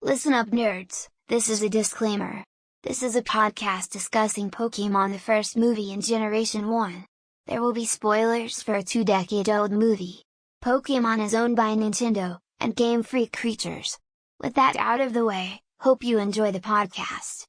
Listen up, nerds, this is a disclaimer. This is a podcast discussing Pokemon, the first movie in Generation 1. There will be spoilers for a 2-decade-old movie. Pokemon is owned by Nintendo, and Game Freak creatures. With that out of the way, hope you enjoy the podcast.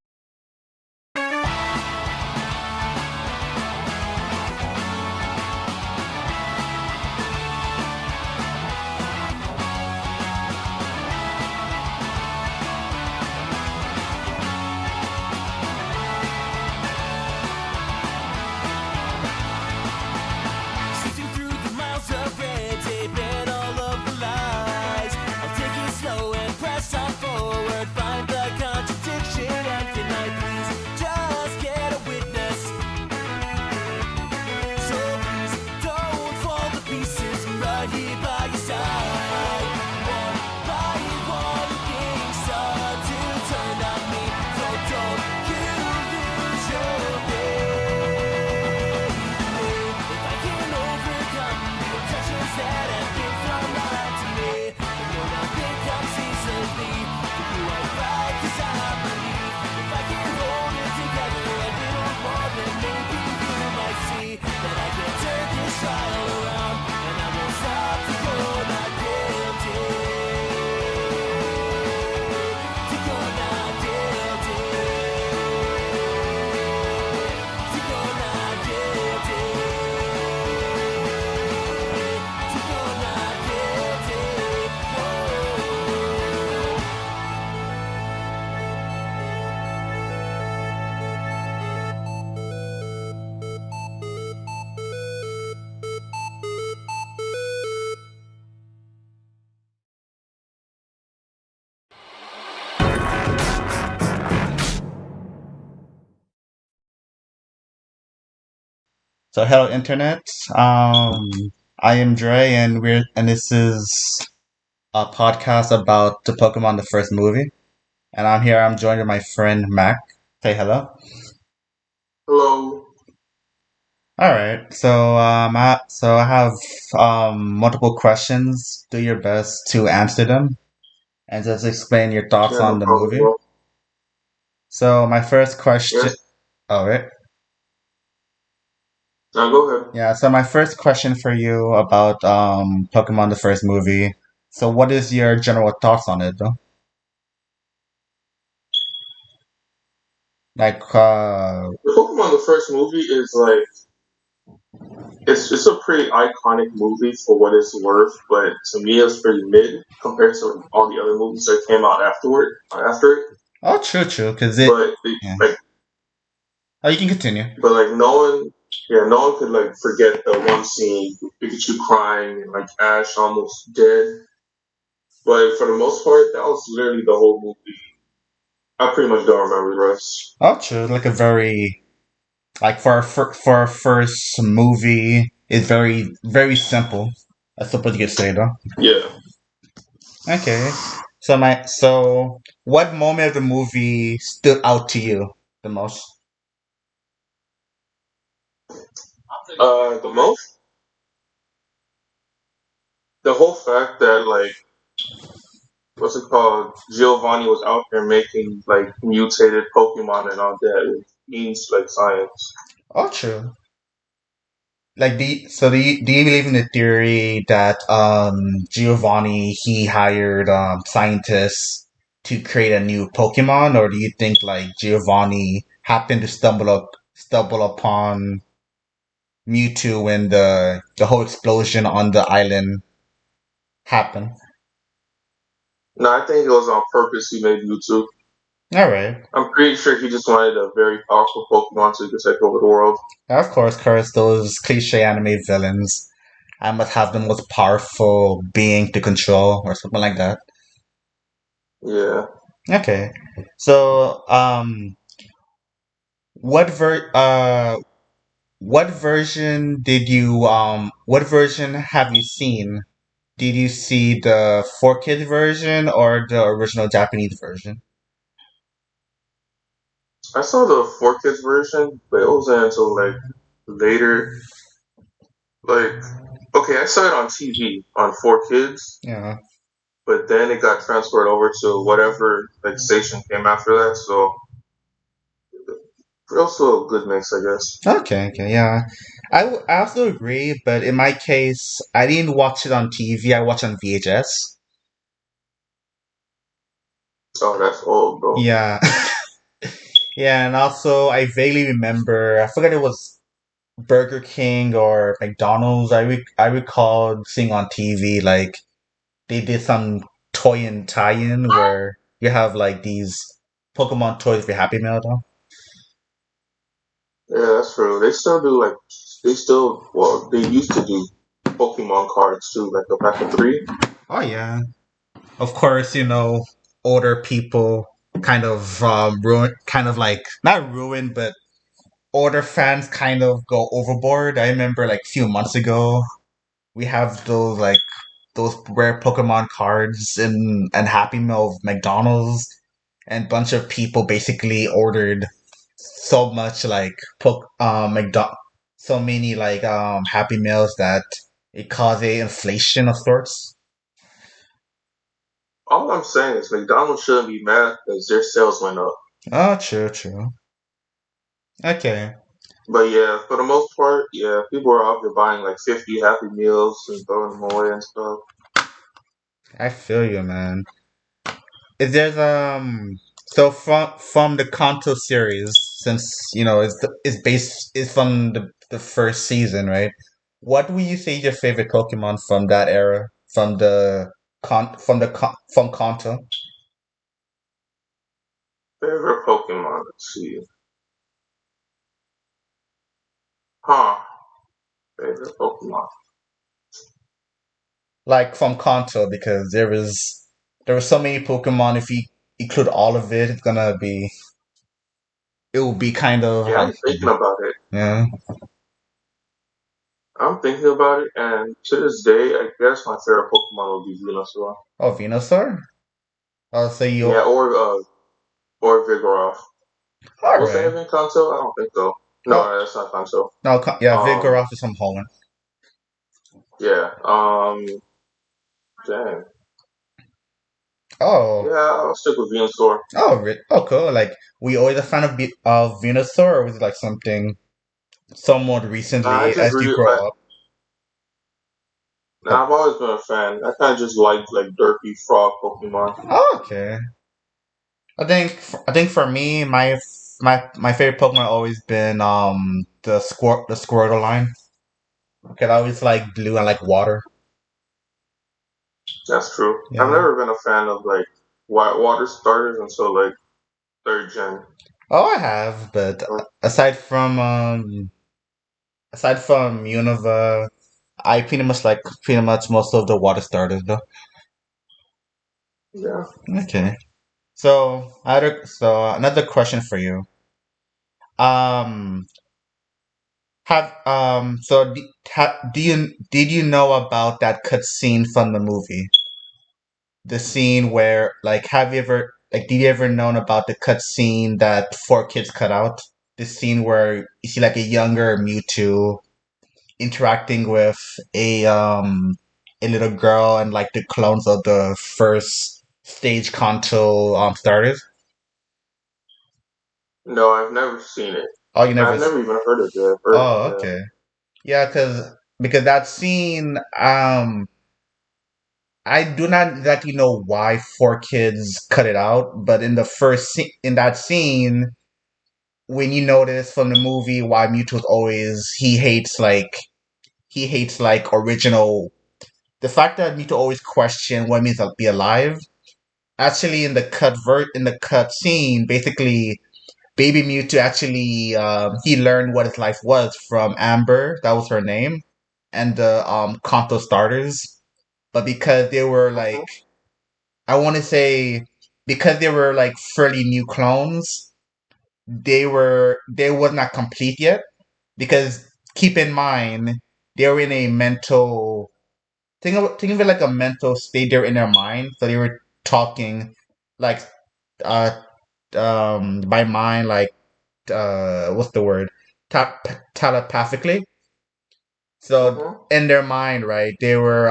So hello internet. I am Dre and this is a podcast about the Pokemon the first movie. And I'm joined with my friend Mac. Say hello. Hello. Alright. I have multiple questions. Do your best to answer them and just explain your thoughts Yeah, no on the problem, movie. bro. So my first question Yes. Alright. Now go ahead. Yeah, so my first question for you about Pokemon the first movie. So what is your general thoughts on it though? Like, The Pokemon the first movie is like it's a pretty iconic movie for what it's worth, but to me it's pretty mid compared to all the other movies that came out after it. oh, true, because But yeah. like Oh, you can continue. no one could like forget the one scene with Pikachu crying and like Ash almost dead. But for the most part, that was literally the whole movie. I pretty much don't remember the rest. Oh, true. Like a very, like for our first movie, it's very simple. That's what you could say though. Yeah. Okay. What moment of the movie stood out to you the most? The most the whole fact that like what's it called? Giovanni was out there making like mutated Pokemon and all that. It means like science. Oh, true. Like, do you believe in the theory that Giovanni he hired scientists to create a new Pokemon, or do you think like Giovanni happened to stumble upon Mewtwo when the whole explosion on the island happened? No, I think it was on purpose he made Mewtwo. All right. I'm pretty sure he just wanted a very powerful Pokemon so he could take over the world. Of course, those cliche anime villains. I must have the most powerful being to control, or something like that. Yeah. Okay. So, what ver what version what version have you seen? Did you see the 4Kids version or the original Japanese version? I saw the 4 Kids version, but it wasn't until like later. Like, okay, I saw it on TV on 4 Kids, Yeah. but then it got transferred over to whatever like station came after that. So also a good mix, I guess. Okay, okay, yeah. I also agree, but in my case, I didn't watch it on TV. I watched on VHS. Oh, that's old, bro. Yeah, yeah, and also I vaguely remember. I forgot it was Burger King or McDonald's. I recalled seeing on TV like they did some toy and tie-in where you have like these Pokemon toys for Happy Meal though. Yeah, that's true. They still do like they still well they used to do Pokemon cards too, like a pack of three. Oh yeah. Of course, older people kind of ruin, kind of like not ruined, but older fans kind of go overboard. I remember like a few months ago, we have those rare Pokemon cards in Happy Meal of McDonald's, and bunch of people basically ordered so much like so many like Happy Meals that it caused a inflation of sorts. All I'm saying is McDonald's shouldn't be mad because their sales went up. Oh, true, true. Okay. But yeah, for the most part, yeah, people are out there buying like 50 Happy Meals and throwing them away and stuff. I feel you, man. Is there's so from the Kanto series, since is from the first season, right? What would you say is your favorite Pokemon from that era? From Kanto? Favorite Pokemon, let's see. Huh. Favorite Pokemon. Like from Kanto, because there were so many Pokemon. If you include all of it, it will be kind of Yeah, how I'm thinking about it. yeah. I'm thinking about it, and to this day, I guess my favorite Pokemon would be Venusaur. Oh, Venusaur. I'll say you. Yeah, or Vigoroth. All Was that right. even Kanto? I don't think so. Oh No, that's not Kanto. no, yeah, Um, Vigoroth is from Holland. yeah. Dang. Oh, Yeah, I'll stick with Venusaur. oh, cool. Like, were you always a fan of Venusaur, or was it like something somewhat Nah, I recently just as you really, grow up? nah, I've always been a fan. I kind of just like derpy frog Pokemon. Oh, okay. I think for me, my favorite Pokemon always been the Squirtle line. Cause I always like blue and like water. That's true. I've Yeah. never been a fan of like white water starters until like third gen. Oh, I have, but aside from Unova, I pretty much most of the water starters though. Yeah. Okay. So another question for you. Um, have so do you did you know about that cutscene from the movie? The scene where like have you ever like did you ever known about the cutscene that 4 Kids cut out? The scene where you see like a younger Mewtwo interacting with a little girl and like the clones of the first stage Kanto starters. No, I've never seen it. Oh, you never. I've never even heard of the version. Oh, Yeah. okay. Yeah, because that scene, I do not exactly know why 4 Kids cut it out, but in that scene, when you notice from the movie why Mewtwo's always he hates like original. The fact that Mewtwo always question what it means to be alive. Actually, in the cut scene, basically Baby Mewtwo actually he learned what his life was from Amber, that was her name, and the Kanto starters. But because they were Hmm. like I want to say because they were like fairly new clones, they was not complete yet. Because keep in mind they were in a mental think of it like a mental state they're in their mind. So they were talking like uh by mind like what's the word telepathically. So Hmm. in their mind, right, they were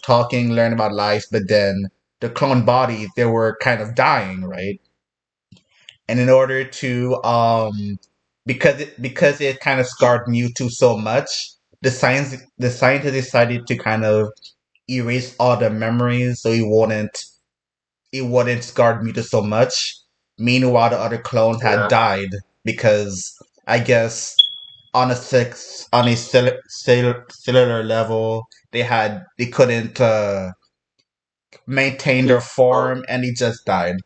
talking, learning about life, but then the clone bodies, they were kind of dying, right? And in order to because it kind of scarred Mewtwo so much, the scientist decided to kind of erase all the memories so he wouldn't scar Mewtwo so much. Meanwhile, the other clones had Yeah, died because I guess on a cellular level they couldn't maintain their keep up. form and he just died.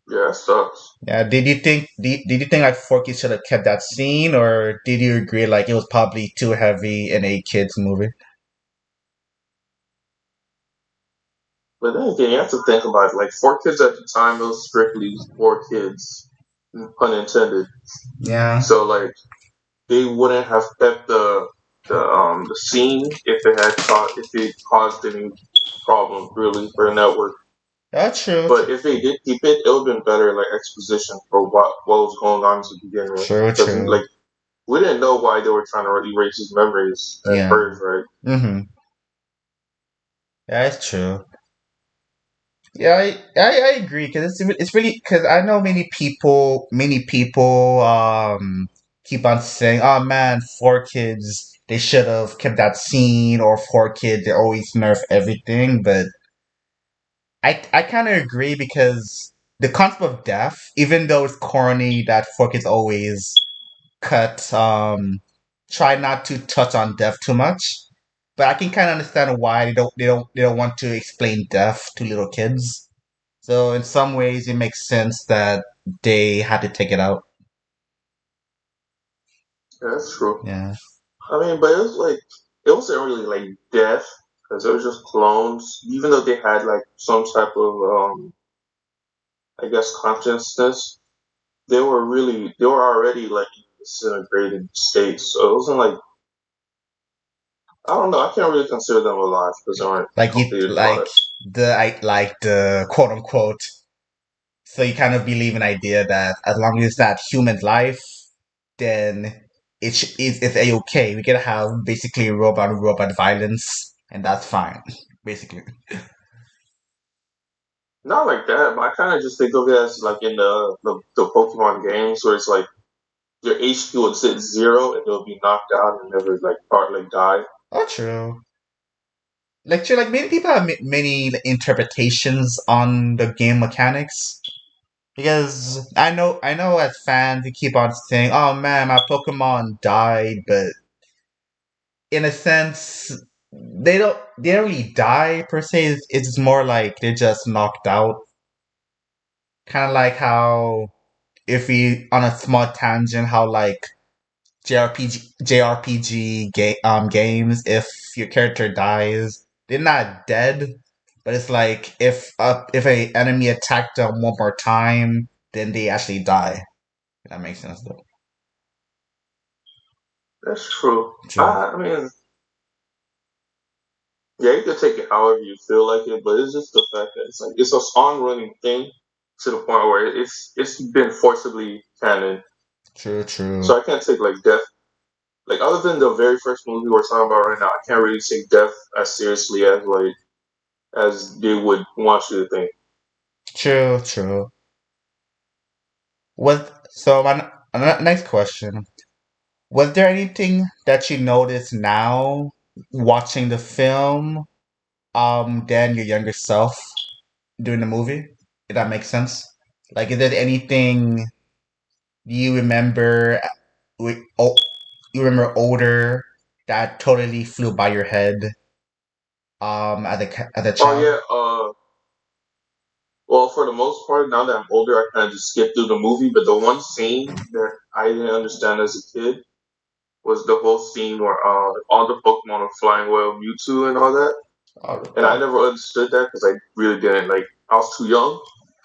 Yeah, it sucks. Yeah, did you think like Forky should have kept that scene, or did you agree like it was probably too heavy in a kids movie? But then again, you have to think about it. Like 4 kids at the time, it was strictly 4 kids, pun intended. Yeah, So like they wouldn't have kept the scene if it caused any problem really for the network. that's true. But if they did keep it, it would have been better like exposition for what was going on to begin with. True, Because true. like we didn't know why they were trying to erase his memories at Yeah. first, right? Mm-hmm. Yeah, it's true. Yeah, I agree because it's really because I know many people keep on saying, "Oh man, 4 kids they should have kept that scene," or 4 kids they always nerf everything. But I kind of agree because the concept of death, even though it's corny that 4 kids always cut try not to touch on death too much, but I can kind of understand why they don't want to explain death to little kids. So in some ways, it makes sense that they had to take it out. Yeah, that's true. Yeah, I mean, but it was like it wasn't really like death because it was just clones. Even though they had like some type of I guess consciousness, they were already like in a disintegrated state. So it wasn't like I don't know. I can't really consider them alive because they aren't like it, completely alive. like the quote unquote. So you kind of believe an idea that as long as it's not human life, then it's a okay. We can have basically robot violence, and that's fine. Basically, Not like that, but I kind of just think of it as like in the Pokemon games where it's like your HP would sit zero and they'll be knocked out and never like part like die. oh true. Like true, like many people have many interpretations on the game mechanics. Because I know as fans, you keep on saying, "Oh man, my Pokemon died," but in a sense, they don't really die per se. It's more like they're just knocked out. Kind of like how if we on a small tangent, how like JRPG games, if your character dies, they're not dead, but it's like if a enemy attacked them one more time, then they actually die. That makes sense though. That's true. True. I mean, yeah, you can take it however you feel like it, but it's just the fact that it's like it's a on running thing to the point where it's been forcibly canon. True, true. So I can't take like death like other than the very first movie we're talking about right now, I can't really take death as seriously as like as they would want you to think. True, true. Next question. Was there anything that you noticed now watching the film, than your younger self during the movie? If that makes sense. Like, is there anything you remember you remember older that totally flew by your head, as a Oh child? yeah, well for the most part, now that I'm older, I kind of just skip through the movie. But the one scene that I didn't understand as a kid was the whole scene where all the Pokemon are flying well, Mewtwo and all that. Oh, And I never understood that because I really didn't like. I was too young,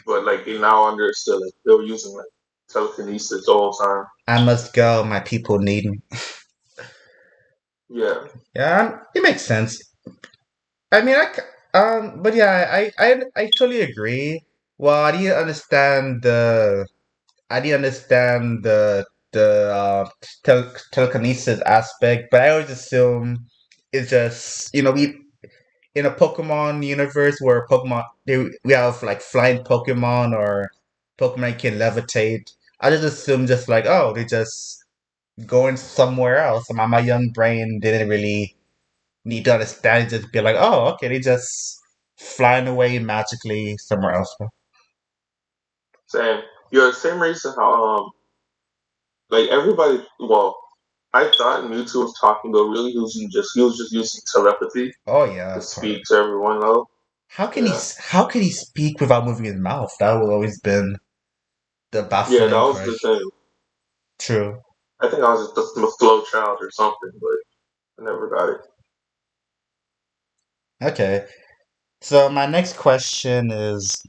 but like now I understood like they were using like telekinesis the whole time. I must go. My people need me. Yeah, Yeah, it makes sense. I mean, but yeah, I totally agree. Well, I didn't understand the telekinesis aspect, but I always assume it's just we. in a Pokemon universe where we have like flying Pokemon or Pokemon can levitate. I just assume just like, oh, they just going somewhere else. My young brain didn't really need to understand it, just be like, oh, okay, they just flying away magically somewhere else. Same. Yeah, same reason how like everybody. Well, I thought Mewtwo was talking, but really he was just using telepathy Oh yeah, to that's part of speak it. to everyone else. Yeah, How can he speak without moving his mouth? That would always been the yeah, that baffling was the question. thing. True. I think I was just a slow child or something, but I never got it. Okay. So my next question is: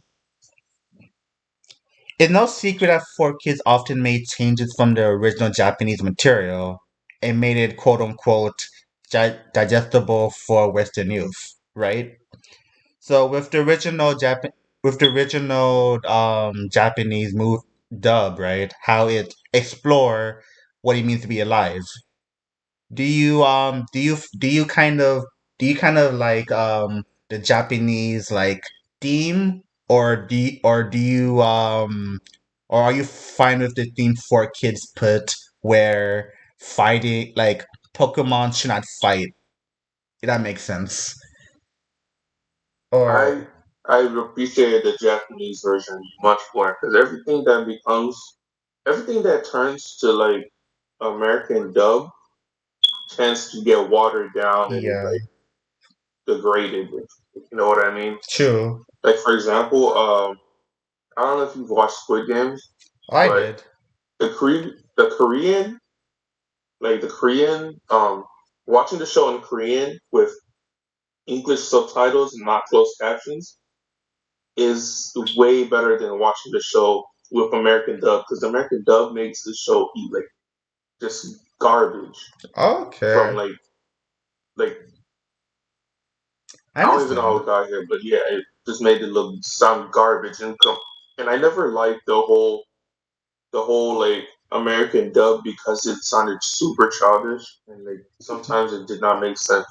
it's no secret that 4Kids often made changes from the original Japanese material and made it quote unquote digestible for Western youth, right? So with the original Japanese move dub, right? How it explore what it means to be alive. Do you kind of like the Japanese like theme, or do you or are you fine with the theme for kids put where fighting like Pokemon should not fight? If that makes sense. I Or I appreciated the Japanese version much more because everything that turns to like American dub tends to get watered down and yeah, like degraded. If you know what I mean? true. Like for example, I don't know if you've watched Squid Games, I but did. the Korean, watching the show in Korean with English subtitles and not closed captions is way better than watching the show with American dub because the American dub makes the show eat like just garbage from Okay, like I I don't even know how understand. it got here, but yeah, it just made it look sound garbage and I never liked the whole like American dub because it sounded super childish and like sometimes it did not make sense.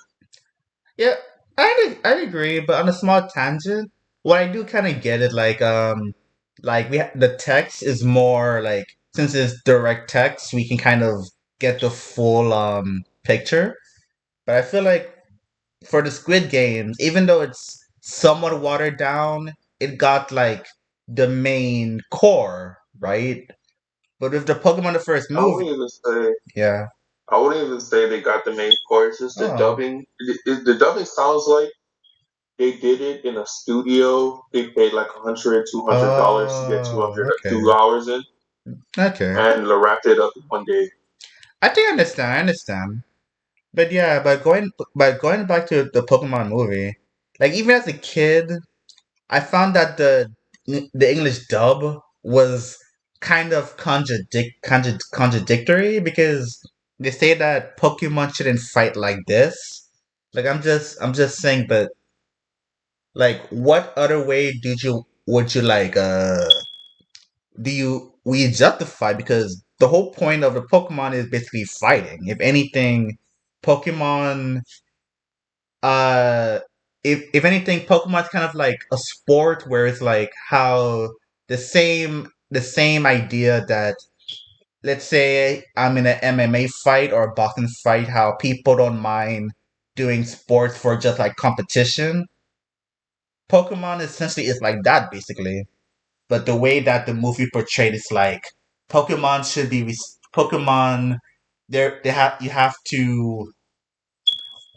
Yeah, I agree, but on a small tangent, what I do kind of get it, like the text is more like since it's direct text, we can kind of get the full picture. But I feel like for the Squid Games, even though it's somewhat watered down, it got like the main core, right? But with the Pokemon the first I movie, wouldn't even say yeah. I wouldn't even say they got the main core. It's just the Oh, dubbing. The dubbing sounds like they did it in a studio. They paid like $100, $200 to get oh, okay, 2 hours in, okay. and wrapped it up in one day. I think I understand. I understand. But yeah, but going back to the Pokemon movie, like even as a kid, I found that the English dub was kind of contradictory because they say that Pokemon shouldn't fight like this. Like I'm just saying, but like what other way would you like do you we justify, because the whole point of the Pokemon is basically fighting. If anything, Pokemon uh if anything, Pokemon's kind of like a sport where it's like how the same idea that, let's say I'm in an MMA fight or a boxing fight, how people don't mind doing sports for just like competition. Pokemon essentially is like that basically, but the way that the movie portrayed is like Pokemon should be Pokemon. They have you have to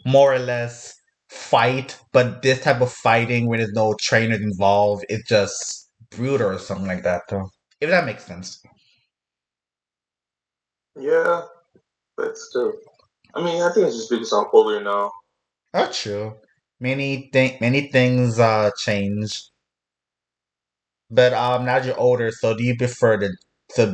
more or less fight, but this type of fighting where there's no trainers involved, it's just brutal or something like that, though. If that makes sense. Yeah, but still, I mean, I think it's just because I'm older now. Oh, true. Many things change. But now that you're older, so do you prefer the so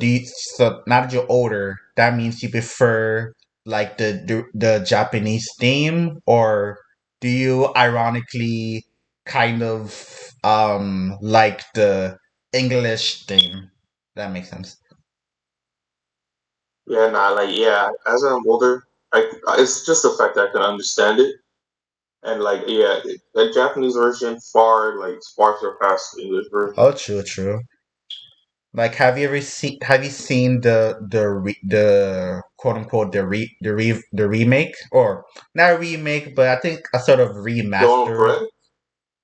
now that you're older, that means you prefer like the Japanese theme, or do you ironically kind of like the English theme? That makes sense. Yeah, nah, like yeah. As I'm older, it's just the fact that I can understand it. And like, yeah, the Japanese version far surpassed the English version. Oh, true, true. Like, have you seen the quote unquote the remake, or not remake, but I think a sort of The one with Red?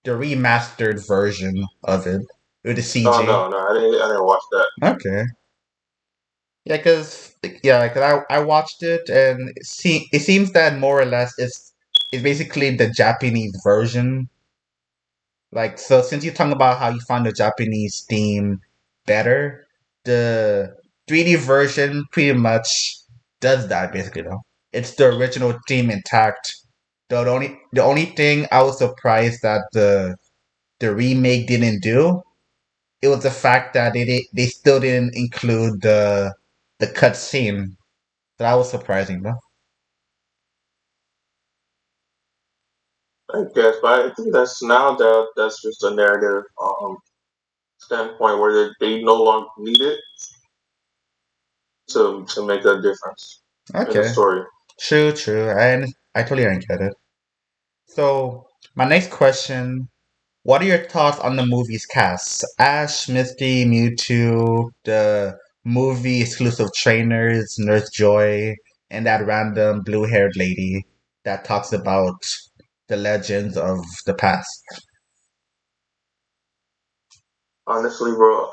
the remastered version of it with the Oh CG. no, no, I didn't watch that. Okay. Yeah, cause yeah, 'cause I watched it and it seems that more or less it's basically the Japanese version. Like, so since you're talking about how you find the Japanese theme better, the 3D version pretty much does that basically though. It's the original theme intact. The only thing I was surprised that the remake didn't do, it was the fact that they still didn't include the cutscene. That was surprising though. I guess, but I think that's just a narrative standpoint where they no longer need it to make a difference in the Okay. story. True, true. I totally get it. So my next question: what are your thoughts on the movie's cast? Ash, Misty, Mewtwo, the movie exclusive trainers, Nurse Joy, and that random blue-haired lady that talks about the legends of the past. Honestly, bro,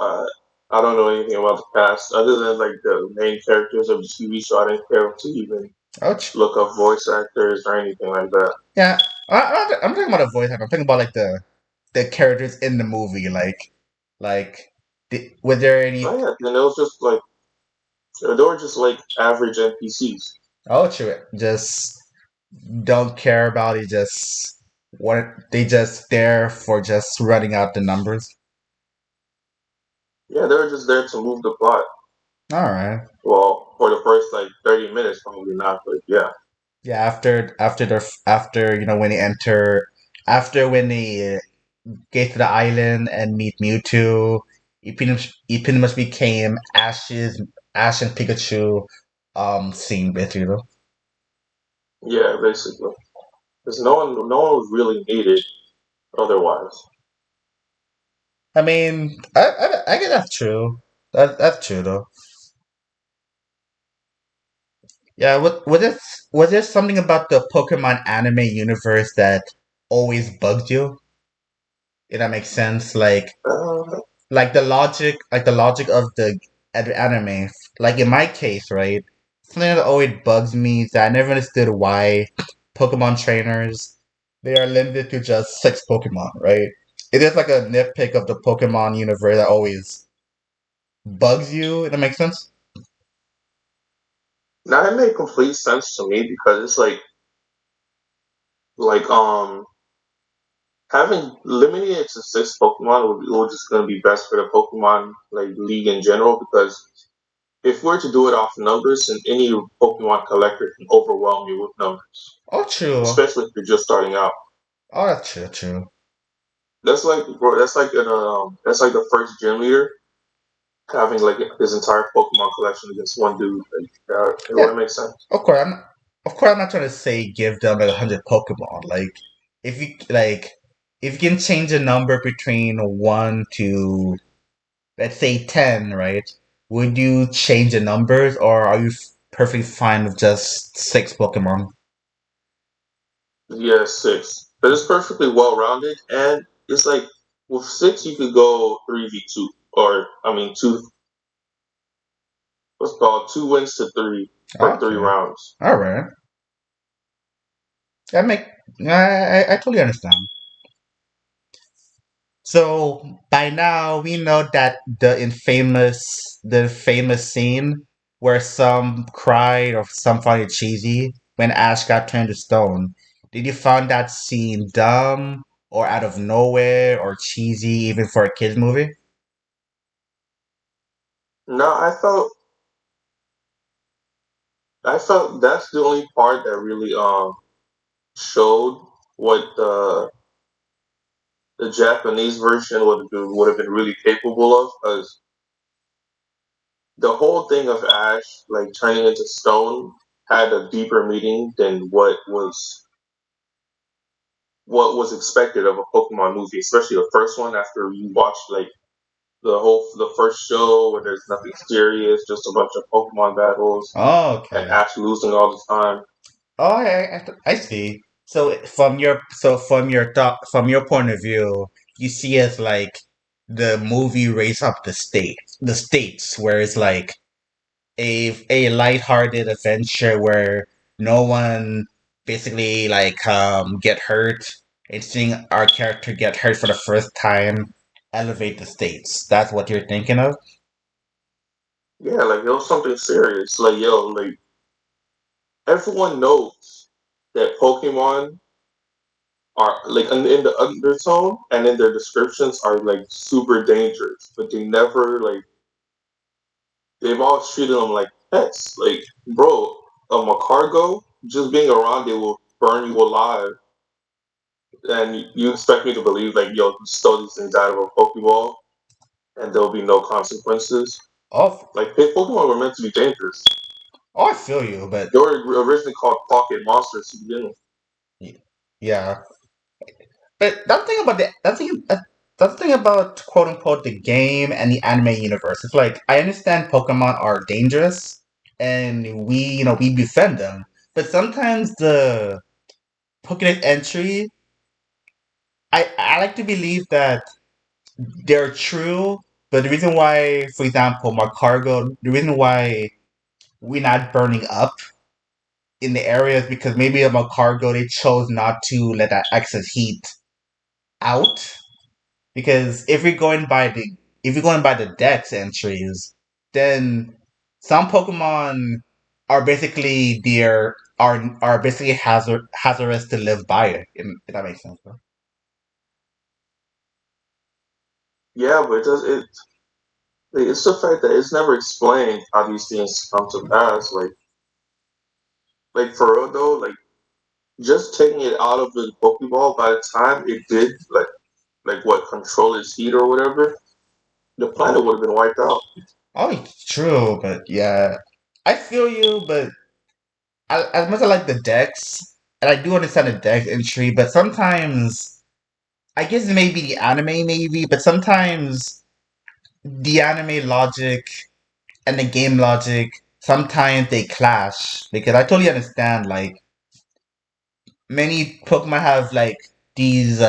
I don't know anything about the cast other than like the main characters of the TV show. I didn't care to even Ouch. look up voice actors or anything like that. Yeah, I'm talking about a voice actor. I'm talking about like the characters in the movie. Like, was there Oh any? yeah, and it was just like they were just like average NPCs. Oh, true. Just don't care about it. Just what they just there for just running out the numbers. Yeah, they were just there to move the plot. All right. Well, for the first like 30 minutes, probably not, but yeah. Yeah. After when they enter when they get to the island and meet Mewtwo, it pretty much became Ash and Pikachu scene basically. Though. Yeah, basically. Because no one was really needed otherwise. I mean, I guess that's true. That's true though. Yeah, was there something about the Pokemon anime universe that always bugged you? If that makes sense, Uh, like the logic of the anime. Like in my case, right? Something that always bugs me is that I never understood why Pokemon trainers they are limited to just 6 Pokemon, right? It is like a nitpick of the Pokemon universe that always bugs you. If that makes sense. now it made complete sense to me because it's like having limiting it to 6 Pokemon would just gonna be best for the Pokemon like league in general because if we're to do it off numbers, then any Pokemon collector can overwhelm you with numbers, Oh, true. especially if you're just starting out. Oh, that's true. True. That's like, bro, that's like the first gym leader having like his entire Pokemon collection against one dude. Like, it Yeah, wouldn't make sense. of course. I'm not trying to say give them like 100 Pokemon. If you like, if you can change a number between 1 to let's say 10, right? Would you change the numbers, or are you perfectly fine with just 6 Pokemon? Yeah, six. But it's perfectly well rounded, and it's like with six you could go 3v2, or I mean two. What's it called 2 wins to three for three Okay, rounds. all right. That make I totally understand. So by now we know that the famous scene where some cried or some found it cheesy when Ash got turned to stone. Did you find that scene dumb or out of nowhere or cheesy even for a kids movie? No, I felt that's the only part that really showed what the Japanese version would have been really capable of because the whole thing of Ash like turning into stone had a deeper meaning than what was what was expected of a Pokemon movie, especially the first one. After you watch like the first show where there's nothing serious, just a bunch of Pokemon battles Oh, and okay. Ash losing all the time. Oh, I see. So from your point of view, you see as like the movie raise up the states, where it's like a lighthearted adventure where no one basically like get hurt, and seeing our character get hurt for the first time elevate the stakes. That's what you're thinking of? Yeah, like it was something serious. Like yo, like everyone knows that Pokemon are like in the undertone and in their descriptions are like super dangerous, but they never like they've always treated them like pets. Like bro, a cargo just being around it will burn you alive, and you expect me to believe like yo, you stole these things out of a Pokeball and there'll be no consequences. Oh, Like Pokemon were meant to be dangerous. oh, I feel you, but They were originally called pocket monsters to begin with. yeah. But that thing about quote unquote the game and the anime universe. It's like I understand Pokemon are dangerous and we befriend them. But sometimes the Pokédex entry, I like to believe that they're true, but the reason why, for example, Cargo, the reason why we're not burning up in the area is because maybe a Cargo they chose not to let that excess heat out. Because if you're going by the Dex entries, then some Pokemon are basically are basically hazardous to live by. If that makes sense, bro. Yeah, but it's the fact that it's never explained how these things come to pass. Like for real though, like just taking it out of the Pokeball by the time it did like what control its heat or whatever, the planet would have been wiped out. Oh, it's true, but yeah, I feel you. But as much as I like the Dex, and I do understand the Dex entry, but sometimes I guess maybe the anime maybe, but sometimes the anime logic and the game logic sometimes they clash because I totally understand like many Pokemon have these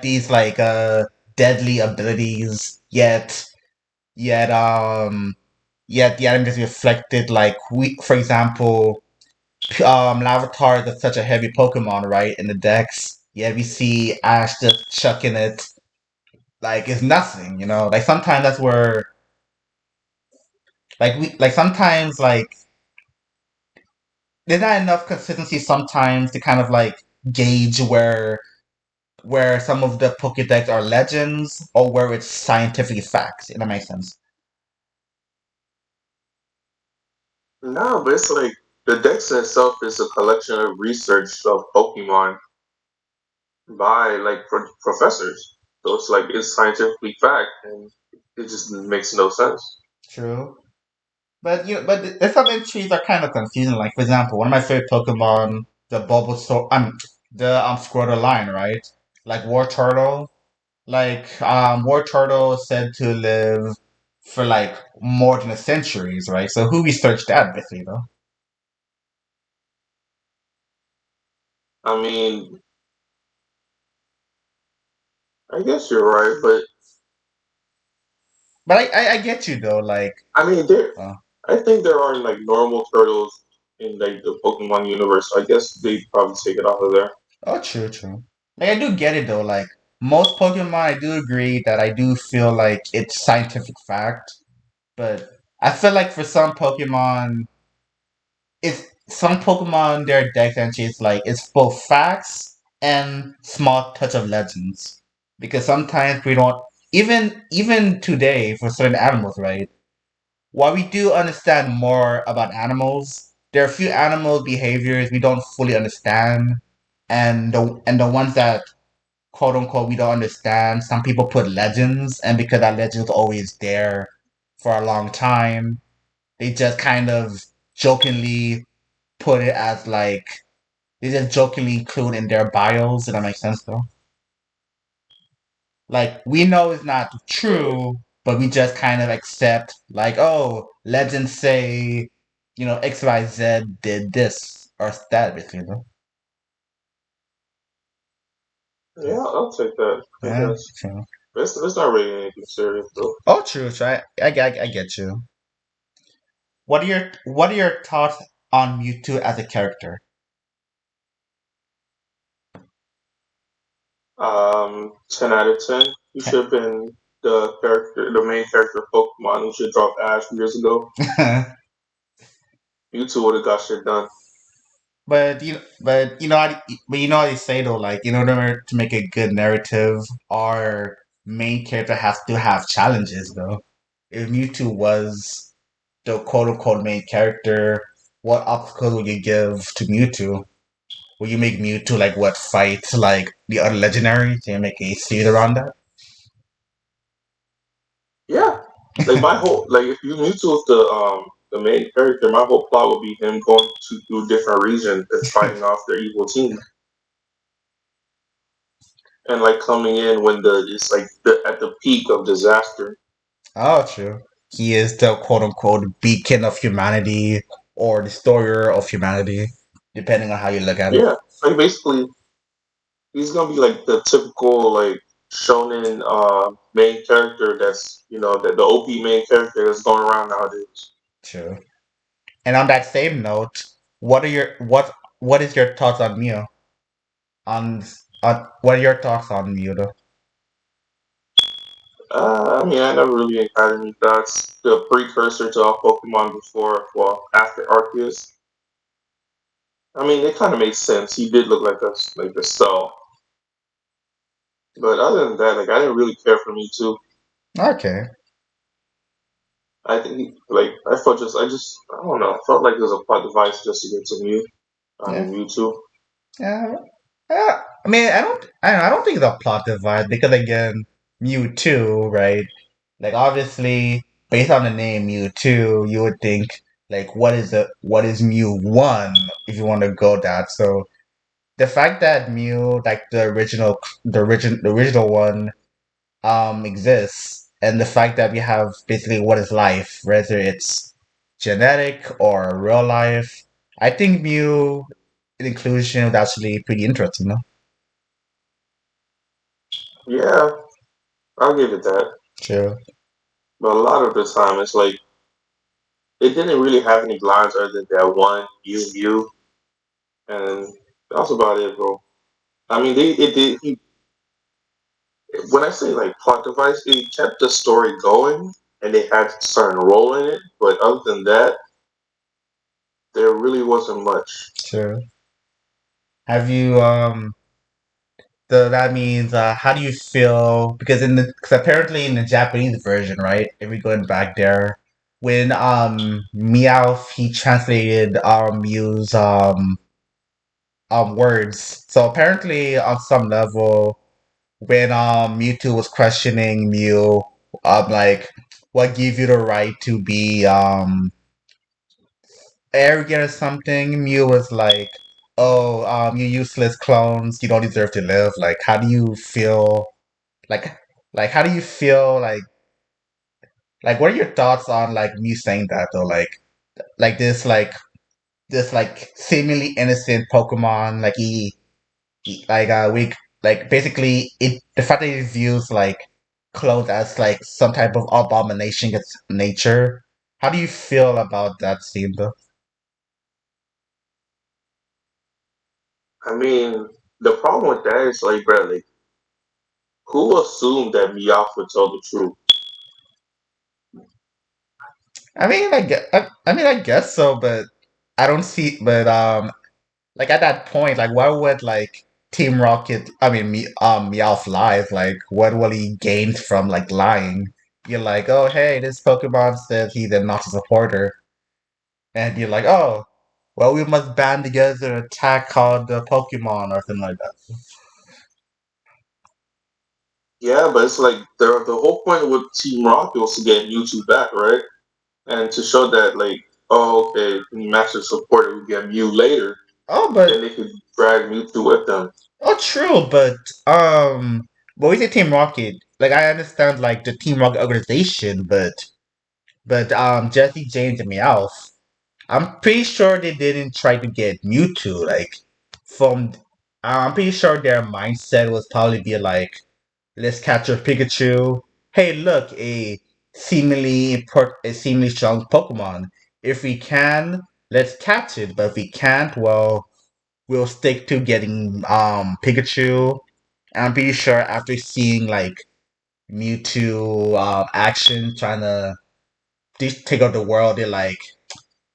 these deadly abilities yet yet the anime is reflected like we for example Larvitar is such a heavy Pokemon, right, in the decks, yet we see Ash just chucking it like it's nothing, like sometimes that's where like sometimes like there's not enough consistency sometimes to kind of like gauge where some of the Pokédex are legends or where it's scientific facts. If that makes sense. No, but it's like the Dex in itself is a collection of research of Pokemon by like professors. So it's like it's scientifically fact, and it just makes no sense. True. But there's some entries are kind of confusing. Like for example, one of my favorite Pokemon, the Bulbasaur, the Squirtle line, right? Like War Turtle. Like War Turtle is said to live for like more than a centuries, right? So who researched that, basically, though? I mean, I guess you're right, but But I get you though. I mean, there. Uh, I think there are like normal turtles in like the Pokemon universe. So I guess they probably take it out of there. oh, true, true. Like I do get it though. Like most Pokemon, I do agree that I do feel like it's scientific fact. But I feel like for some Pokemon, it's some Pokemon their deck entry is like it's both facts and small touch of legends. Because sometimes we don't even today for certain animals, right? While we do understand more about animals, there are a few animal behaviors we don't fully understand, and the ones that quote unquote we don't understand, some people put legends, and because that legend is always there for a long time, they just kind of jokingly put it as like they just jokingly include in their bios. Does that make sense though? Like we know it's not Right. true, but we just kind of accept like, oh, legends say, XYZ did this or that, basically. Yeah, I'll take that. I Yeah, guess. true. It's not really anything serious though. Oh, true. So I get you. What are your thoughts on Mewtwo as a character? 10 out of 10. You should have been the main character of Pokemon who should drop Ash years ago. Mewtwo would have got shit done. But how they say though, like in order to make a good narrative, our main character has to have challenges though. If Mewtwo was the quote unquote main character, what obstacles would you give to Mewtwo? Will you make Mewtwo like what fight like the other legendary? Can you make a series around Yeah, like that? my whole like if you Mewtwo was the main character, my whole plot would be him going to through different regions and fighting off their evil team, and like coming in when it's like at the peak of disaster. Oh, true. He is the quote unquote beacon of humanity or destroyer of humanity, depending on how you look at it. Yeah, like basically he's gonna be like the typical like shonen main character that's that the OP main character that's going around nowadays. True. And on that same note, what is your thoughts on Mew? On what are your thoughts on Mew though? I mean, I never really encountered any dots. The precursor to all Pokemon before, well, after Arceus. I mean, it kind of made sense. He did look like a cell, but other than that, like I didn't really care for Mewtwo. Okay. I think I don't know. I felt like it was a plot device just to get to Mew. I Yeah. mean Mewtwo. Yeah. Yeah. I don't think it's a plot device because again, Mewtwo, right? Like obviously, based on the name Mewtwo, you would think like what is Mew 1 if you want to go that. So the fact that Mew, like the original one, exists, and the fact that we have basically what is life, whether it's genetic or real life, I think Mew inclusion was actually pretty interesting, no? Yeah, I'll give it that. True. But a lot of the time, it's like it didn't really have any lines other than that one Mew, and that's about it, bro. I mean, it did. When I say like plot device, it kept the story going, and they had a certain role in it. But other than that, there really wasn't much. True. Have you So that means, how do you feel? Because apparently in the Japanese version, right? If we're going back there, when Meowth he translated Mew's words. So apparently on some level, when Mewtwo was questioning Mew, like what gave you the right to be arrogant or something, Mew was like, "Oh, you useless clones, you don't deserve to live." Like, how do you feel? Like, how do you feel? What are your thoughts on like me saying that though? Like this seemingly innocent Pokemon, like we like basically the fact that he views like clothes as like some type of abomination against nature. How do you feel about that scene though? I mean, the problem with that is like, bro, like, who assumed that Meowth would tell the truth? I mean, I guess so, but I don't see. But like at that point, like why would like Team Rocket? I mean, Meowth lies. Like, what will he gain from like lying? You're like, oh hey, this Pokemon said he's a not a supporter, and you're like, oh, well we must band together and attack all the Pokemon or something like that. Yeah, but it's like the whole point with Team Rocket was to get Mewtwo back, right? And to show that like, oh, okay, when you master support, we get Mew later. Oh, Then but they could drag Mewtwo with them. oh, true. But we say Team Rocket. Like I understand, like the Team Rocket organization, but Jesse James and Meowth. I'm pretty sure they didn't try to get Mewtwo. Like from, I'm pretty sure their mindset was probably be like, let's capture Pikachu. Hey, look, a seemingly strong Pokemon. If we can, let's catch it. But if we can't, well, we'll stick to getting Pikachu. And I'm pretty sure after seeing like Mewtwo action trying to take over the world, they're like,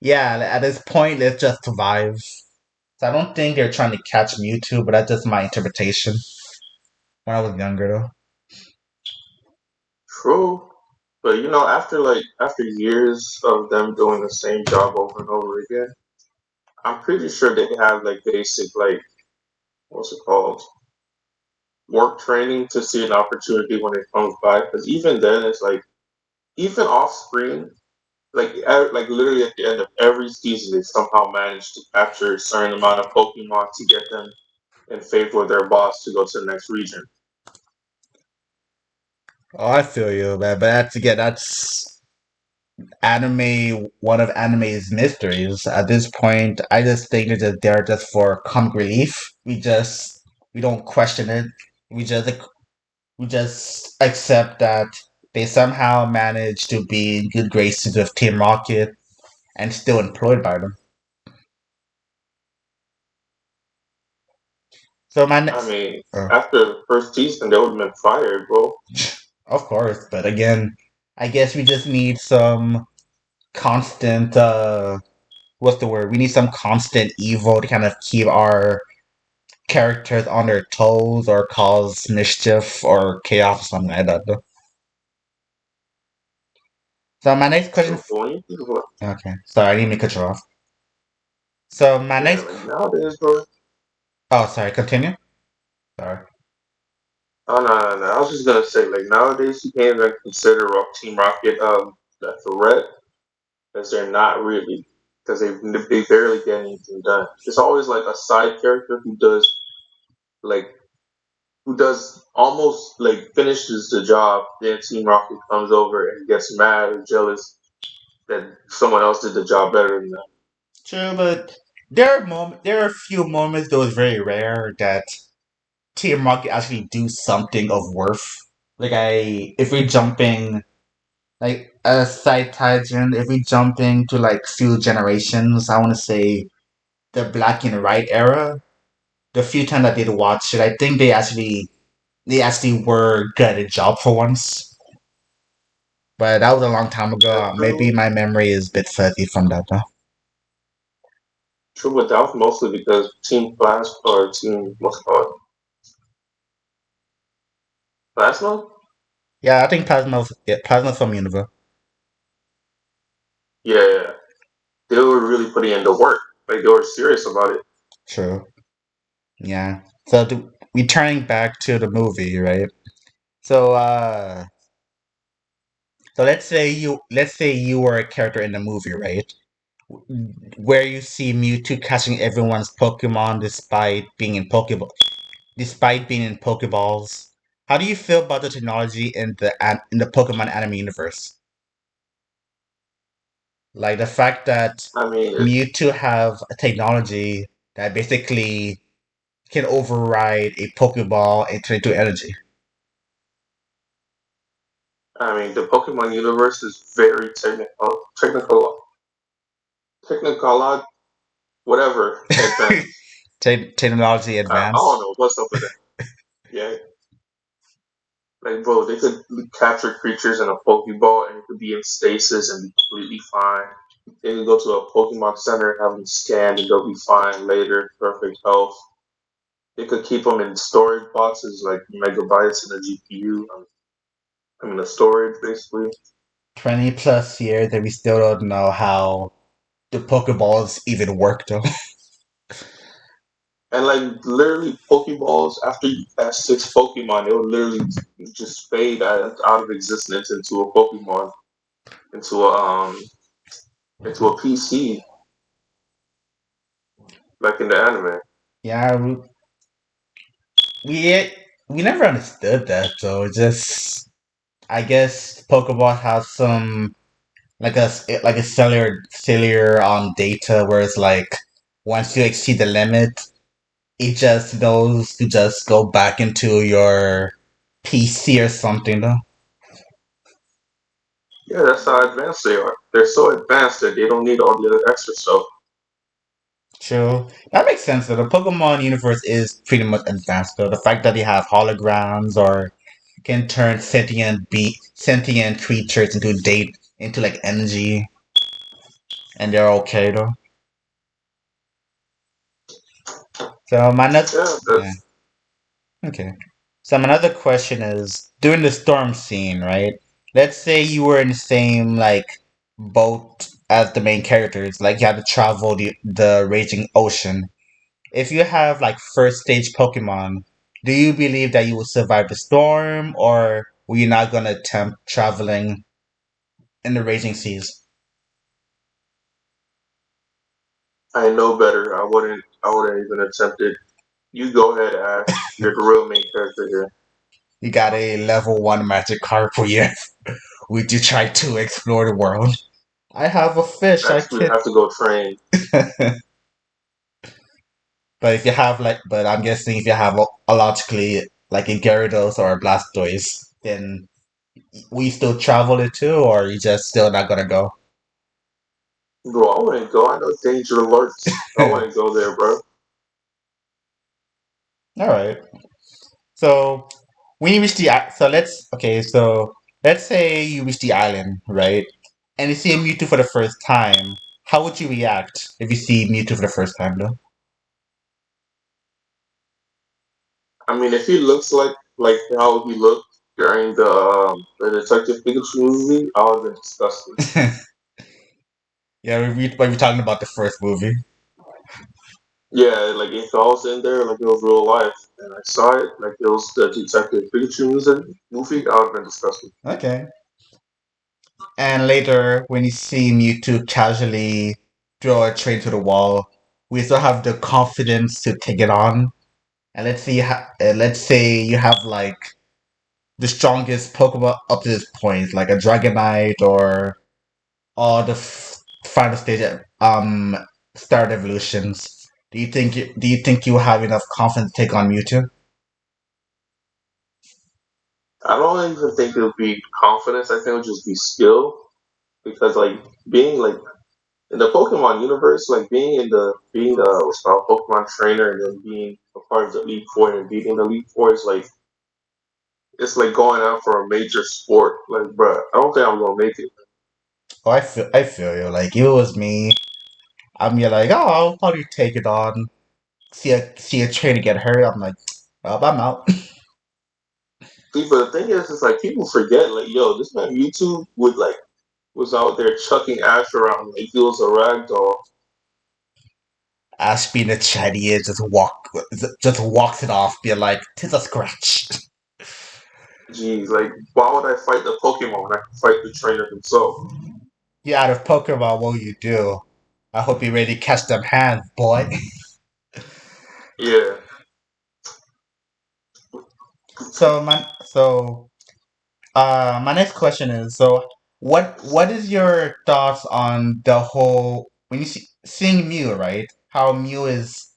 yeah, at this point, let's just survive. So I don't think they're trying to catch Mewtwo, but that's just my interpretation when I was younger, though. True. But after years of them doing the same job over and over again, I'm pretty sure they have like basic like what's it called work training to see an opportunity when it comes by. Because even then, it's like even off screen, like literally at the end of every season, they somehow manage to capture a certain amount of Pokemon to get them in favor of their boss to go to the next region. Oh, I feel you, man. But that's again, that's anime. One of anime's mysteries. At this point, I just think they're just there just for comic relief. We don't question it. We just we just accept that they somehow managed to be in good graces with Team Rocket and still employed by them. So my I next, mean, uh, after the first season, they would have been fired, bro. of course, but again, I guess we just need some constant. What's the word? We need some constant evil to kind of keep our characters on their toes or cause mischief or chaos or something like that. Though. So my next question. True. But when you think about Okay, sorry, I didn't mean to cut you off. So my yeah, next. like nowadays, bro. Oh, sorry. Continue. Sorry. Oh no, no, no. I was just gonna say, like nowadays, you can't even consider Team Rocket a threat because they're not really because they barely get anything done. It's always like a side character like who does almost like finishes the job. Then Team Rocket comes over and gets mad or jealous that someone else did the job better than them. True, but there are a few moments, though it's very rare, that Team Rocket actually do something of worth. If we're jumping, like, a side tangent, if we jumping to, like, few generations, I want to say the black and white era, the few times I did watch it, I think they actually were good at a job for once. But that was a long time ago. That's Maybe true. my memory is a bit fuzzy from that, though. True, but that was mostly because Team Flash or Team what's it called Plasma. Yeah, I think Plasma's from Universe. Yeah, they were really putting in the work. Like they were serious about it. True. Yeah. So returning back to the movie, right? So so let's say you were a character in the movie, right? Where you see Mewtwo catching everyone's Pokemon despite being in Pokeballs. How do you feel about the technology in the Pokemon anime universe? Like the fact that I mean, Mewtwo have a technology that basically can override a Pokeball and turn it into energy. the Pokemon universe is very technical, whatever, advanced. Technology I don't advance. know what's up with that. Yeah, like bro, they could capture creatures in a Pokeball and it could be in stasis and be completely fine. They could go to a Pokemon Center, have them scanned, and they'll be fine later, perfect health. They could keep them in storage boxes like megabytes in a GPU. The storage basically. 20 plus years and we still don't know how the Pokeballs even work though. And like literally Pokeballs, after you pass six Pokemon, it will literally just fade out of existence into a Pokemon, into a PC. like in the anime. Yeah, we we never understood that though. Just I guess Pokeball has some like a cellular data where it's like once you exceed the limit, it just knows to just go back into your PC or something though. Yeah, that's how advanced they are. They're so advanced that they don't need all the other extra stuff. True. That makes sense though. The Pokemon universe is pretty much advanced though. The fact that they have holograms or can turn sentient creatures into like energy and they're okay though. So my next Yeah, yeah, that's. okay. So my another question is during the storm scene, right? Let's say you were in the same like boat as the main characters, like you had to travel the raging ocean. If you have like first stage Pokemon, do you believe that you will survive the storm, or were you not gonna attempt traveling in the raging seas? I know better. I wouldn't. I wouldn't even attempt it. You go ahead, Ash. You're the real main character here. You got a level 1 magic card for you. Would you try to explore the world? I have a fish, I Actually, can. have to go train. But if you have but I'm guessing if you have a logically like a Gyarados or a Blastoise, then we still travel it too, or you just still not gonna go? Bro, I wouldn't go. I know danger alerts. I wouldn't go there, bro. All right. So when you reach so let's say you reach the island, right? And you see a Mewtwo for the first time. How would you react if you see Mewtwo for the first time, though? I mean, if he looks like how he looked during the Detective Pikachu movie, I would have been disgusted. Yeah, we're talking about the first movie. Yeah, like if I was in there, like it was real life, and I saw it, like it was the Detective Pikachu movie, I would have been disgusted. Okay. And later, when you see Mewtwo casually throw a train to the wall, we still have the confidence to take it on. And let's say you have like the strongest Pokemon up to this point, like a Dragonite or all the final stage start evolutions. Do you think you have enough confidence to take on Mewtwo? I don't even think it would be confidence. I think it would just be skill because like being like in the Pokemon universe, like being the what's called Pokemon trainer and then being a part of the Elite Four and beating the Elite Four is like it's like going out for a major sport. Like, bruh, I don't think I'm gonna make it. Oh, I feel you. Like if it was me, I'm be like, oh, I'll probably take it on. See a trainer get hurt. I'm like, oh, I'm out. See, but the thing is, it's like people forget, like, yo, this man YouTube would like was out there chucking Ash around like he was a rag doll. Ash being a chatty just walks it off, being like, tis a scratch. Jeez, like, why would I fight the Pokemon when I can fight the trainer himself? You out of Pokemon, what will you do? I hope you're ready to catch them hands, boy. Yeah. So my next question is what is your thoughts on the whole when you seeing Mew, right? How Mew is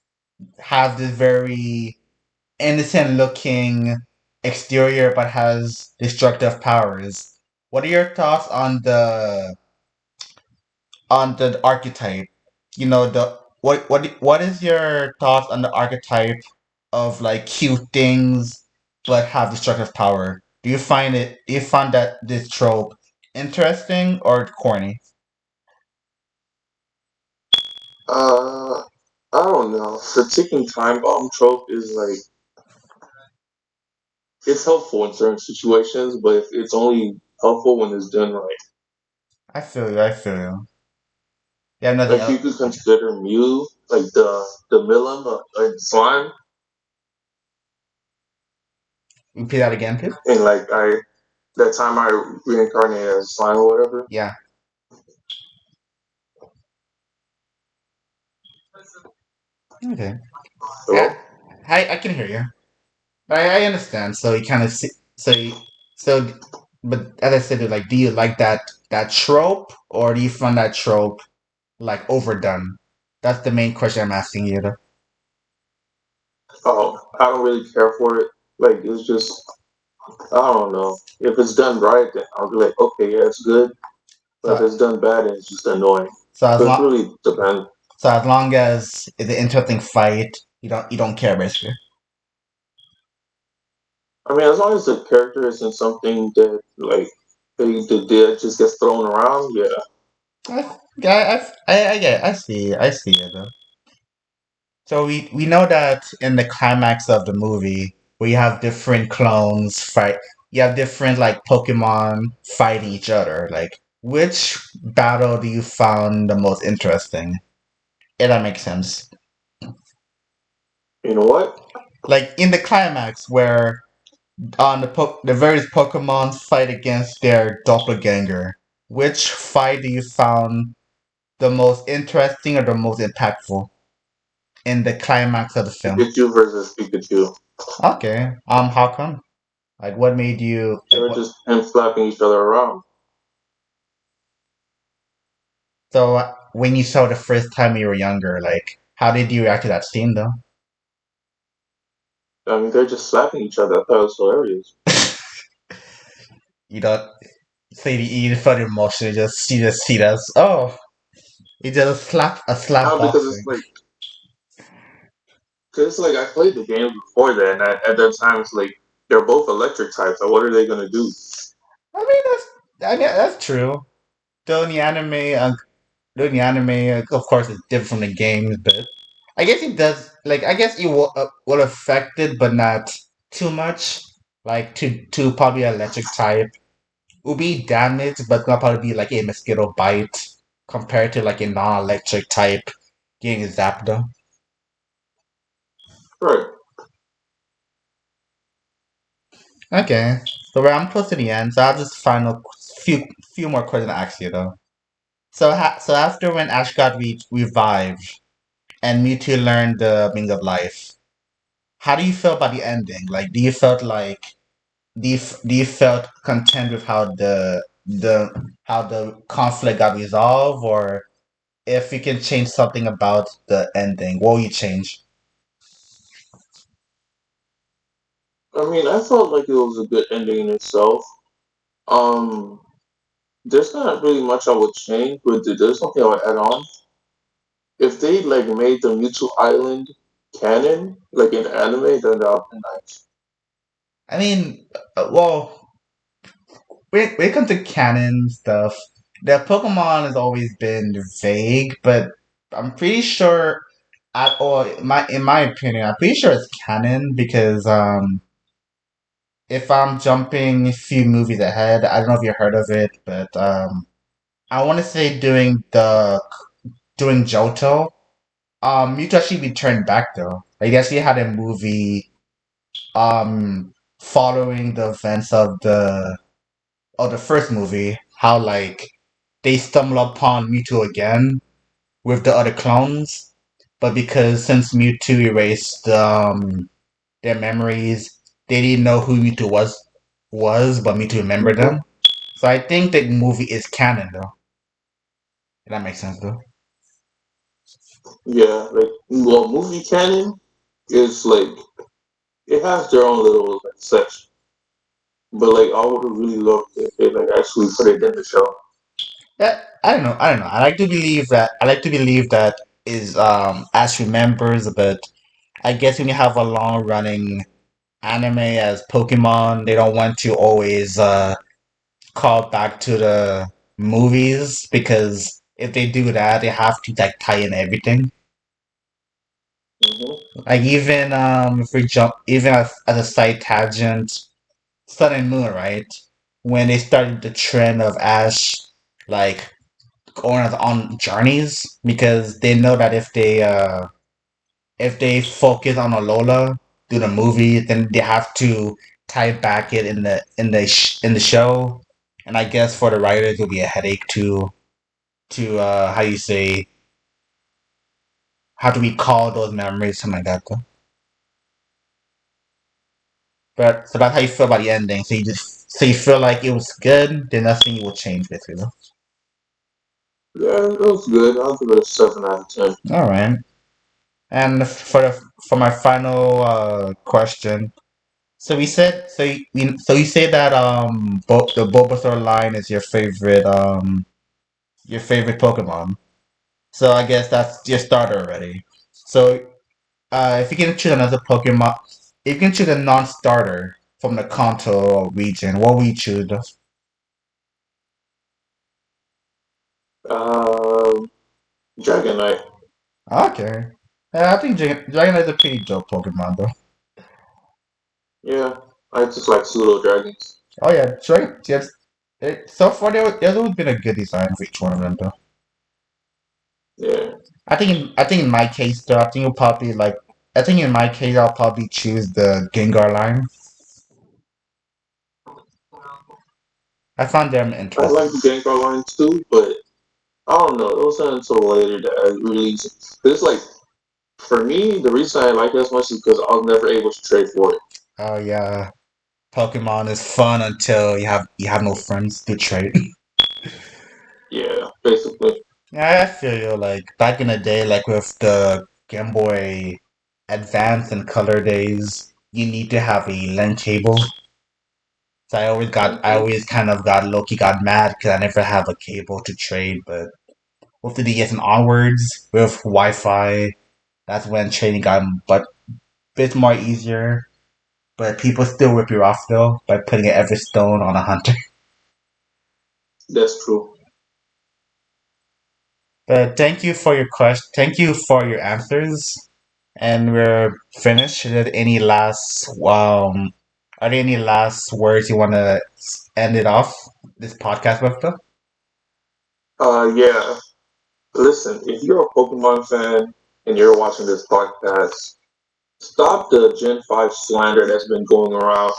have this very innocent looking exterior but has destructive powers. What are your thoughts on the archetype? You know the what is your thoughts on the archetype of like cute things but have destructive power? Do you find that this trope interesting or corny? I don't know. The ticking time bomb trope is like it's helpful in certain situations, but it's only helpful when it's done right. I feel you. You have nothing Like you else. could consider Mew like the Milim slime, Repeat that again, please. and like I that time I reincarnated as slime or whatever. Yeah. Okay. I, Hello? I can hear you. I understand. So you kind of see. So, but as I said, like, do you like that trope, or do you find that trope like overdone? That's the main question I'm asking you. Though. I don't really care for it. Like, it's just, I don't know. If it's done right, then I'll be like, okay, yeah, it's good. But if So it's done bad, then it's just annoying. so as So it's long really depends. so as long as it's an interesting fight, you don't care basically. I mean, as long as the character isn't something that, like, the dead just gets thrown around, yeah. I get I see it though. So we know that in the climax of the movie, we have different clones fight. You have different like Pokemon fighting each other. Like, which battle do you found the most interesting? If that makes sense. You know what? Like in the climax where the various Pokemon fight against their doppelganger. Which fight do you found the most interesting or the most impactful in the climax of the film? Pikachu versus Pikachu. Okay. How come? Like, what made you They like were what? just him slapping each other around. So when you saw the first time you were younger, like, how did you react to that scene though? I mean, they're just slapping each other. I thought it was hilarious. You don't say you felt emotion. You just see that. Oh, you just slap How? Because boxing. it's like, cause it's like I played the game before that, and at that time it's like they're both electric types. So what are they gonna do? I mean that's true. Though in the anime, of course, it's different from the games, but I guess it does. Like, I guess it will affect it, but not too much. Like, to probably electric type will be damaged, but gonna probably be like a mosquito bite compared to like a non-electric type getting zapped though. Right. Okay, so we're I'm close to the end, so I'll just final few more questions to ask you though. So after when Ash got revived and Mewtwo learned the meaning of life, how do you feel about the ending? Like, do you felt content with how the conflict got resolved, or if you can change something about the ending, what will you change? I mean, I felt like it was a good ending in itself. Um, there's not really much I would change, but there's something I would add on. If they like made the Mewtwo Island canon, like in anime, then that would be nice. I mean, well, when it comes to canon stuff, the Pokemon has always been vague, but I'm pretty sure, in my opinion, I'm pretty sure it's canon because if I'm jumping a few movies ahead, I don't know if you heard of it, but I want to say doing Johto, Mewtwo actually returned back though. Like, they actually had a movie following the events of the first movie, how like they stumble upon Mewtwo again with the other clones, but because since Mewtwo erased their memories, they didn't know who Mewtwo but Mewtwo remembered Hmm. them. So I think the movie is canon though. If that makes sense though. Yeah, like well, movie canon is like it has their own little like section, but like I would have really loved if they like actually put it in the show. Yeah, I don't know. I like to believe that is Ash remembers, but I guess when you have a long running anime as Pokemon, they don't want to always call back to the movies because if they do that, they have to like tie in everything. Hmm. Like, even if we jump, even as a side tangent, Sun and Moon, right? When they started the trend of Ash like going on journeys because they know that if they focus on Alola through the movie, then they have to tie back it in the show, and I guess for the writers it'll be a headache to how you say how to recall those memories, something like that. Though. But so that's how you feel about the ending. So you feel like it was good, then nothing you will change basically. Yeah, it was good. I'll give it a 7 out of 10. All right. And for my final question, so we said so you say that the Bulbasaur line is your favorite Pokemon. So I guess that's your starter already. So if you can choose another Pokemon, if you can choose a non-starter from the Kanto region, what would you choose? Um, Dragonite. Okay. Yeah, I think Dragonite is a pretty dope Pokemon though. Yeah, I just like pseudo dragons. Oh yeah, Dragon. Yes. So far there's always been a good design for each one of them though. Yeah, I think in my case though, I think in my case I'll probably choose the Gengar line. I found them I like interesting. the Gengar line too, but I don't know. It wasn't until later that I released it. It's like for me, the reason I like it as much is because I was never able to trade for it. Oh yeah. Pokemon is fun until you have no friends to trade. Yeah, basically, Yeah, I feel you. Like back in the day, like with the Game Boy Advance and Color days, you need to have a LAN cable. So I hmm always kind of got low-key got mad because I never have a cable to trade. But with the DS and onwards, with Wi-Fi, that's when trading got but bit more easier. But people still rip you off though by putting an Everstone on a hunter. that's true. But thank you for your question. Thank you for your answers. And we're finished. Is there any last are there any last words you want to end it off this podcast with though? Yeah. Listen, if you're a Pokemon fan and you're watching this podcast, stop the Gen 5 slander that's been going around.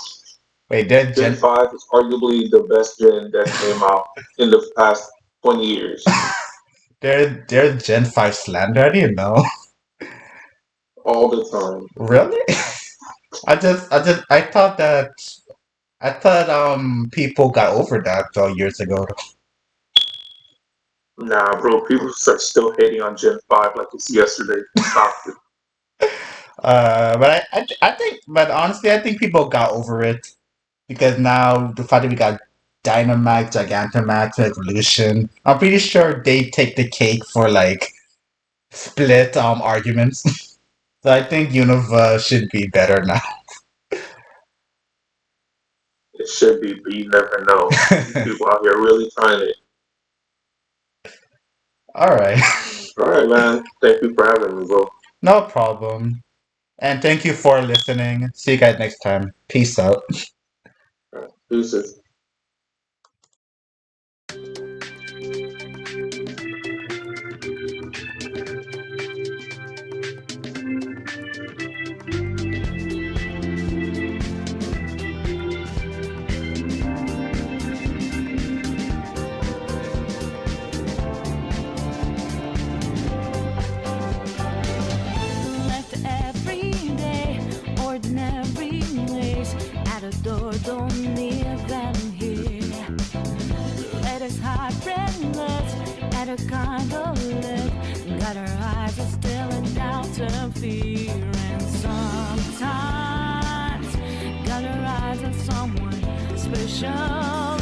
Wait, there's Gen Gen 5 is arguably the best gen that came out in the past 20 years. there's Gen 5 slander, I didn't know. All the time. Really? I thought people got over that though years ago. Nah, bro, people are still hating on Gen 5 like it's yesterday. Stop it. But I think but honestly I think people got over it because now the fact that we got Dynamax, Gigantamax, Evolution, I'm pretty sure they take the cake for like split arguments. So I think Unova should be better now. It should be, but you never know. These people out here really trying it. All right. All right, man. Thank you for having me, bro. No problem. And thank you for listening. See you guys next time. Peace out. All right. Deuces. Left every day, ordinary ways. At a door, don't leave them here. Let us hide friendless, at a kind of look. Got our eyes are still in doubt and fear. And sometimes, got our eyes on someone special.